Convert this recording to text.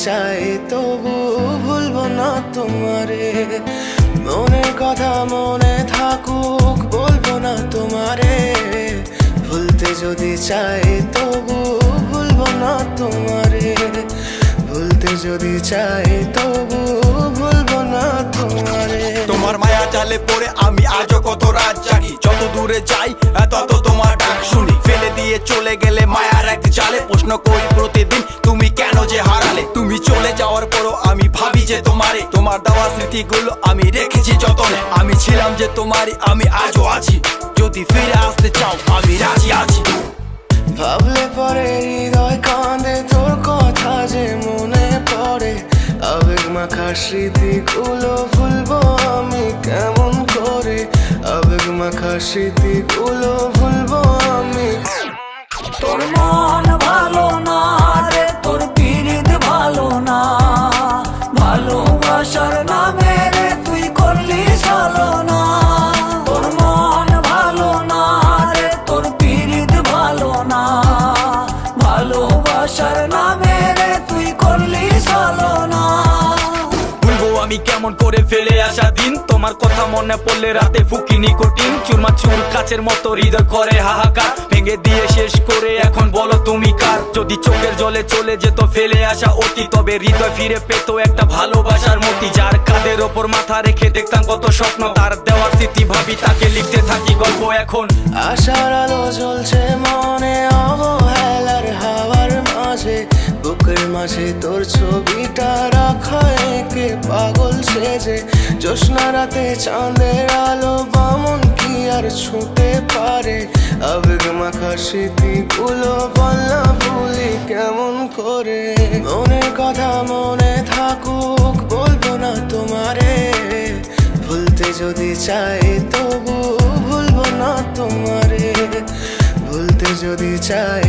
চাই তবু ভুলবো না তোমারে। মনের কথা মনে থাকুক বলবো না তোমারে। ভুলতে যদি চাই তবু ভুলবো না তোমারে। ভুলতে যদি চাই তবু ভুলবো না তোমারে। তোমার মায়া জালে পড়ে আমি আজও কত রাত জাগি। যত দূরে যাই তত তোমার ডাক শুনি। ফেলে দিয়ে চলে গেলে মায়ার এক জালে প্রশ্ন করি প্রতিদিন তুমি কেন যে হারালে। তুমি চলে যাওয়ার পরও আমি ভাবি যে তোমারে। তোমার দেওয়া স্মৃতিগুলো আমি রেখেছি যতনে। আমি ছিলাম যে তোমারই, আমি আজও আছি। যদি ফিরে আসতে চাও আমি রাজি আছি। ভাবলে পরে হৃদয় কাঁদে তোর কথা যে মনে পড়ে। আবেগ মাখা স্মৃতিগুলো ভুলবো আমি কেমন করে। আবেগ মাখা স্মৃতিগুলো ভুলবো আমি। তোর মন ভালো না রে, তোর পিরিত ভালো না। ভালোবাসার নামে রে তুই করলি ছলনা। তোর মন ভালো না রে, তোর পিরিত ভালো না। ভালোবাসার নামে রে তুই করলি ছলনা। ভুলবো আমি কেমন করে ফেলে আসা দিন। তোমার কথা মনে পড়লে রাতে ফুকি নিকোটিন। চুরমাচুর কাচের মতো হৃদয় করে হাহাকার। ভেঙে দিয়ে শেষ করে এখন বলো তুমি কার। যদি চোখের জলে চলে যেত ফেলে আসা অতি, তবে হৃদয় ফিরে পেত একটা ভালোবাসার মতি। যার কাঁধের ওপর মাথা রেখে দেখতাম কত স্বপ্ন, তার দেওয়ার স্মৃতি ভাবি তাকে লিখতে থাকি গল্প এখন। আশার আলো জ্বলছে মনে অবহেলার হাওয়ার মাঝে। বুকের মাঝে তোর ছবিটা রাখা একে পাগল সেজে। জ্যোৎস্না রাতে চাঁদের আলো বামন কি আর ছুঁতে পারে। আবেগ মাখা স্মৃতিগুলো বলনা ভুলি কেমন করে। মনের কথা মনে থাকুক বলবো না তোমারে। ভুলতে যদি চাই তবু ভুলবো না তোমারে। ভুলতে যদি চাই